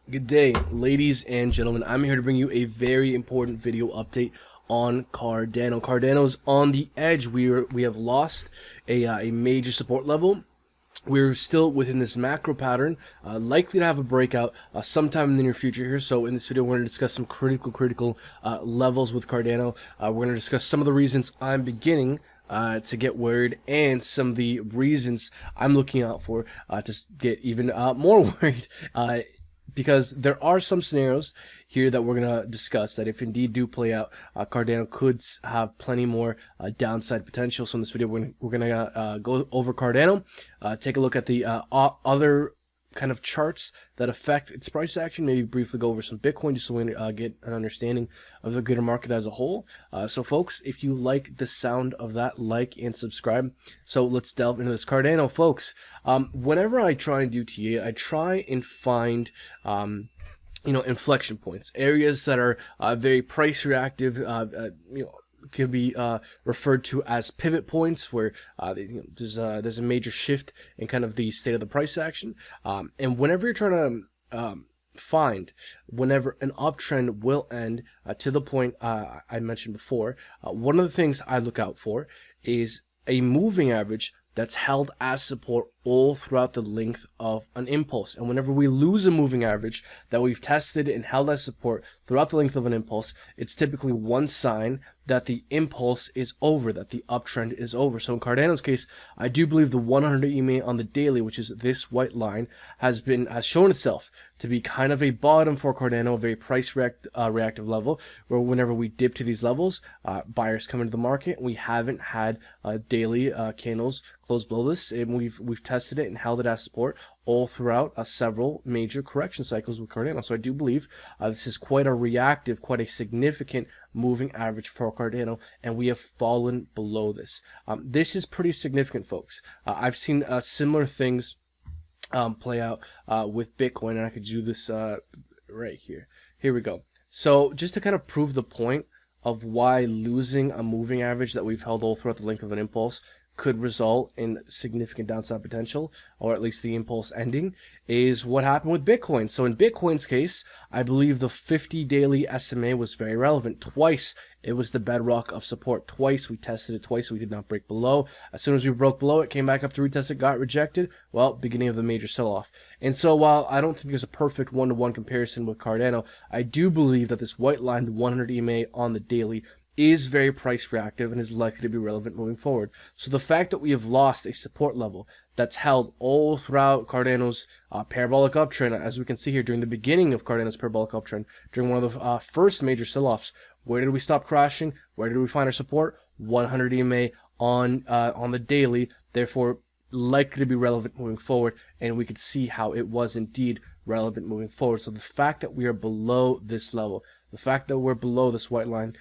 Good day, ladies and gentlemen. I'm here to bring you a very important video update on Cardano. Cardano is on the edge. We have lost a major support level. We're still within this macro pattern, likely to have a breakout sometime in the near future here. So in this video, we're going to discuss some critical levels with Cardano. We're going to discuss some of the reasons I'm beginning to get worried, and some of the reasons I'm looking out for to get even more worried. Because there are some scenarios here that we're going to discuss that if indeed do play out, Cardano could have plenty more downside potential. So in this video, we're gonna go over Cardano, take a look at the other kind of charts that affect its price action, maybe briefly go over some Bitcoin just so we get an understanding of the greater market as a whole. So folks, if you like the sound of that, like and subscribe. So let's delve into this. Cardano, folks, whenever I try and do TA, I try and find inflection points, areas that are very price reactive, can be referred to as pivot points, where there's a major shift in kind of the state of the price action. And whenever you're trying to find whenever an uptrend will end, to the point I mentioned before, one of the things I look out for is a moving average that's held as support all throughout the length of an impulse. And whenever we lose a moving average that we've tested and held as support throughout the length of an impulse, it's typically one sign that the impulse is over, that the uptrend is over. So in Cardano's case, I do believe the 100 EMA on the daily, which is this white line, has shown itself to be kind of a bottom for Cardano, a very price reactive level, where whenever we dip to these levels, buyers come into the market. We haven't had daily candles close below this, and we've tested it and held it as support all throughout several major correction cycles with Cardano. So I do believe this is quite a reactive, quite a significant moving average for Cardano, and we have fallen below this. This is pretty significant, folks. I've seen similar things play out with Bitcoin, and I could do this right here. Here we go. So just to kind of prove the point of why losing a moving average that we've held all throughout the length of an impulse could result in significant downside potential, or at least the impulse ending, is what happened with Bitcoin. So in Bitcoin's case, I believe the 50 daily SMA was very relevant. Twice it was the bedrock of support. Twice we tested it, twice we did not break below. As soon as we broke below, it came back up to retest it, got rejected. Well, beginning of the major sell-off. And so while I don't think there's a perfect one-to-one comparison with Cardano, I do believe that this white line, the 100 EMA on the daily, is very price reactive and is likely to be relevant moving forward. So the fact that we have lost a support level that's held all throughout Cardano's parabolic uptrend, as we can see here during the beginning of Cardano's parabolic uptrend, during one of the first major sell-offs, where did we stop crashing? Where did we find our support? 100 EMA on the daily, therefore likely to be relevant moving forward, and we could see how it was indeed relevant moving forward. So the fact that we are below this level, the fact that we're below this white line,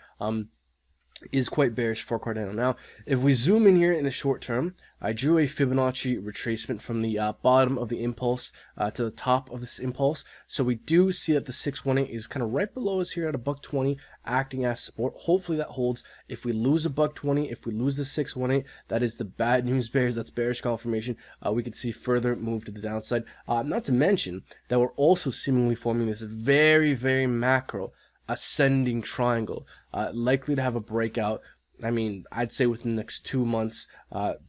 is quite bearish for Cardano. Now, if we zoom in here in the short term, I drew a Fibonacci retracement from the bottom of the impulse to the top of this impulse. So we do see that the 618 is kind of right below us here at $1.20, acting as support. Hopefully that holds. If we lose $1.20, if we lose the 618, that is the bad news bears. That's bearish confirmation. We could see further move to the downside. Not to mention that we're also seemingly forming this very macro ascending triangle, likely to have a breakout. I mean, I'd say within the next 2 months,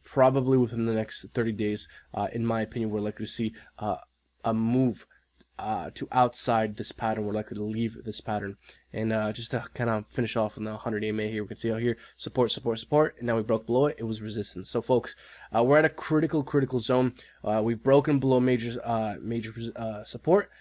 probably within the next 30 days, in my opinion, we're likely to see a move to outside this pattern. We're likely to leave this pattern. And just to kind of finish off on the 100 EMA here, we can see how here, support, and now we broke below it. It was resistance. So folks, we're at a critical zone. We've broken below major support,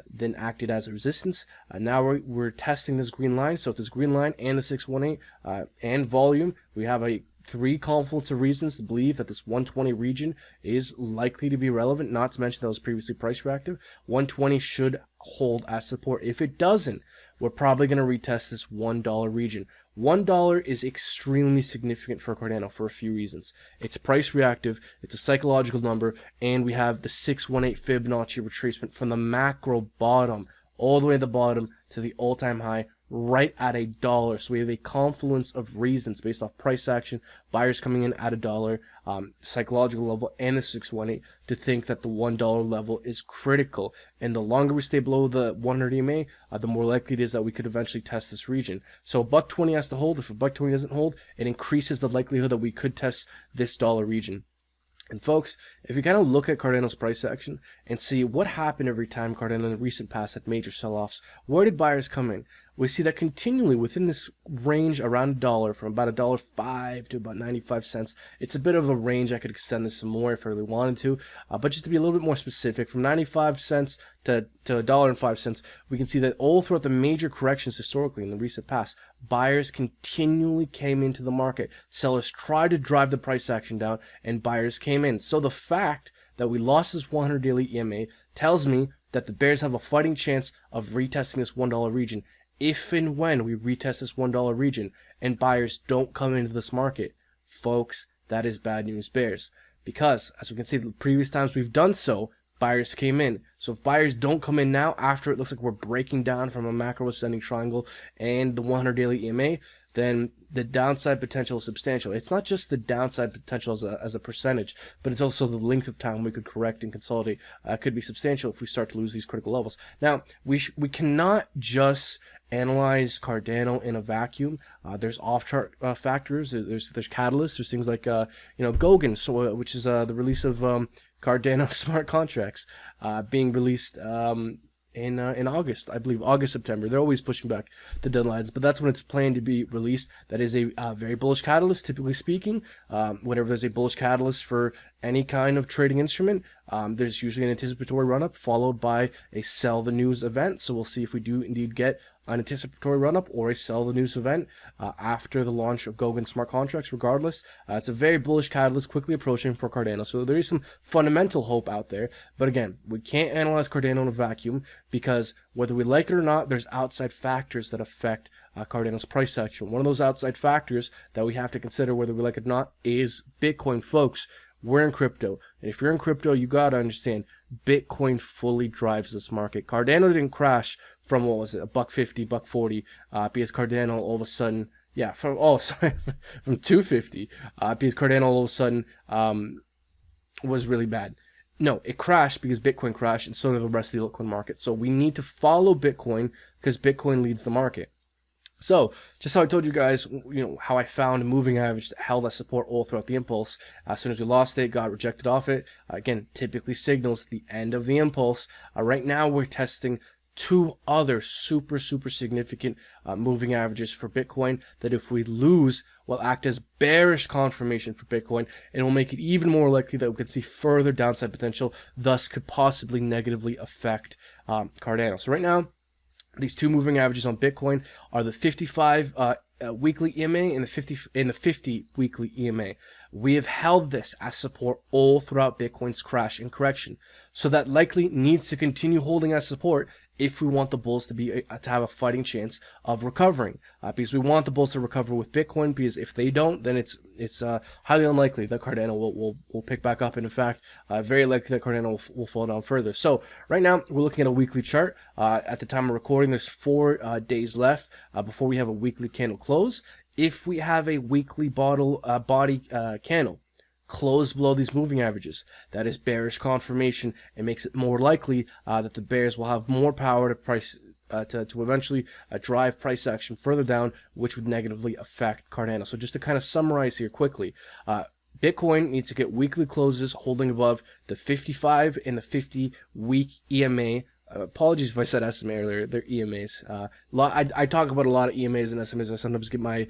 then acted as a resistance. Now we're testing this green line. So if this green line and the 618 and volume, we have a 3 confluence of reasons to believe that this 120 region is likely to be relevant, not to mention that was previously price reactive. 120 should hold as support. If it doesn't, we're probably going to retest this $1 region. $1 is extremely significant for Cardano for a few reasons. It's price reactive, it's a psychological number, and we have the 618 Fibonacci retracement from the macro bottom all the way at the bottom to the all-time high right at $1. So we have a confluence of reasons based off price action, buyers coming in at $1, psychological level, and the 618 to think that the $1 level is critical. And the longer we stay below the 100 EMA, the more likely it is that we could eventually test this region. So $1.20 has to hold. If $1.20 doesn't hold, it increases the likelihood that we could test this dollar region. And folks, if you kind of look at Cardano's price action and see what happened every time Cardano in the recent past had major sell-offs, where did buyers come in? We see that continually within this range around $1, from about $1.05 to about 95 cents. It's a bit of a range. I could extend this some more if I really wanted to, but just to be a little bit more specific, from 95 cents to $1.05, we can see that all throughout the major corrections historically in the recent past, buyers continually came into the market. Sellers tried to drive the price action down, and buyers came in. So the fact that we lost this 100 daily EMA tells me that the bears have a fighting chance of retesting this $1 region. If and when we retest this $1 region and buyers don't come into this market, folks, that is bad news bears. Because, as we can see, the previous times we've done so, buyers came in. So if buyers don't come in now, after it looks like we're breaking down from a macro ascending triangle and the 100 daily EMA, then the downside potential is substantial. It's not just the downside potential as a percentage, but it's also the length of time we could correct and consolidate could be substantial if we start to lose these critical levels. Now, we cannot just analyze Cardano in a vacuum. There's off-chart factors. There's catalysts. There's things like Goguen, which is the release of Cardano smart contracts being released in August, I believe, September. They're always pushing back the deadlines, but that's when it's planned to be released. That is a very bullish catalyst, typically speaking. Whenever there's a bullish catalyst for any kind of trading instrument, there's usually an anticipatory run-up followed by a sell the news event. So we'll see if we do indeed get an anticipatory run-up or a sell the news event after the launch of Goguen smart contracts. Regardless, it's a very bullish catalyst quickly approaching for Cardano. So there is some fundamental hope out there. But again, we can't analyze Cardano in a vacuum because whether we like it or not, there's outside factors that affect Cardano's price action. One of those outside factors that we have to consider whether we like it or not is Bitcoin, folks. We're in crypto, and if you're in crypto, you gotta understand Bitcoin fully drives this market. Cardano didn't crash from, what was it, $1.50, $1.40, because Cardano all of a sudden, from 250, because Cardano all of a sudden was really bad. No, it crashed because Bitcoin crashed, and so did the rest of the altcoin market. So we need to follow Bitcoin because Bitcoin leads the market. So, just how I told you guys, how I found moving average held that support all throughout the impulse. As soon as we lost it, got rejected off it. Again, typically signals the end of the impulse. Right now, we're testing two other super significant moving averages for Bitcoin that if we lose will act as bearish confirmation for Bitcoin and will make it even more likely that we could see further downside potential, thus could possibly negatively affect Cardano. So right now, these two moving averages on Bitcoin are the 55 weekly EMA and the 50 weekly EMA. We have held this as support all throughout Bitcoin's crash and correction, so that likely needs to continue holding as support if we want the bulls to have a fighting chance of recovering. Because we want the bulls to recover with Bitcoin, because if they don't, then it's highly unlikely that Cardano will pick back up, and in fact, very likely that Cardano will fall down further. So right now we're looking at a weekly chart. At the time of recording, there's 4 days left before we have a weekly candle close. If we have a weekly body candle close below these moving averages, that is bearish confirmation. It makes it more likely that the bears will have more power to price to eventually drive price action further down, which would negatively affect Cardano. So just to kind of summarize here quickly, Bitcoin needs to get weekly closes holding above the 55 and the 50 week EMA. Apologies if I said SMA earlier. They're EMAs. I talk about a lot of EMAs and SMAs. I sometimes get my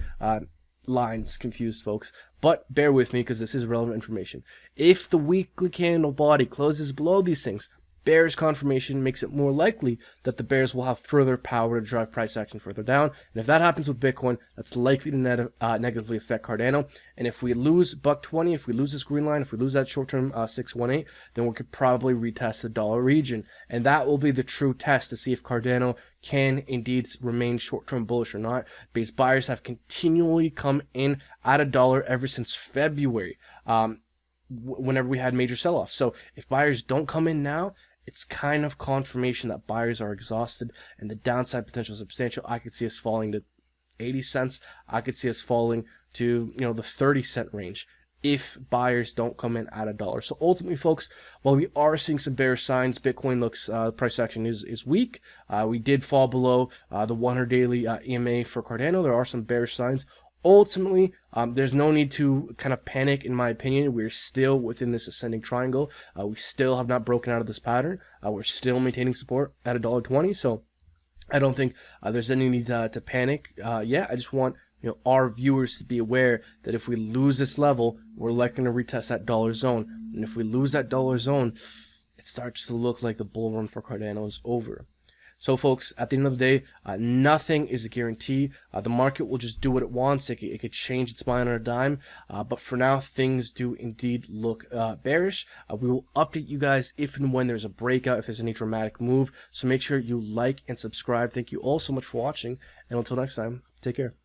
lines confused, folks, but bear with me because this is relevant information. If the weekly candle body closes below these things, bearish confirmation makes it more likely that the bears will have further power to drive price action further down. And if that happens with Bitcoin, that's likely to negatively affect Cardano. And if we lose $1.20, if we lose this green line, if we lose that short-term 618, then we could probably retest the dollar region. And that will be the true test to see if Cardano can indeed remain short-term bullish or not, because buyers have continually come in at $1 ever since February, whenever we had major sell-offs. So if buyers don't come in now, it's kind of confirmation that buyers are exhausted and the downside potential is substantial. I could see us falling to 80 cents. I could see us falling to, the 30-cent range if buyers don't come in at $1. So ultimately, folks, while we are seeing some bearish signs, Bitcoin looks, price action is weak. We did fall below the 100 daily EMA for Cardano. There are some bearish signs. Ultimately, there's no need to kind of panic, in my opinion. We're still within this ascending triangle. We still have not broken out of this pattern. We're still maintaining support at $1.20. So I don't think there's any need to panic. I just want our viewers to be aware that if we lose this level, we're likely to retest that dollar zone. And if we lose that dollar zone, it starts to look like the bull run for Cardano is over. So folks, at the end of the day, nothing is a guarantee. The market will just do what it wants. It could change its mind on a dime. But for now, things do indeed look bearish. We will update you guys if and when there's a breakout, if there's any dramatic move. So make sure you like and subscribe. Thank you all so much for watching. And until next time, take care.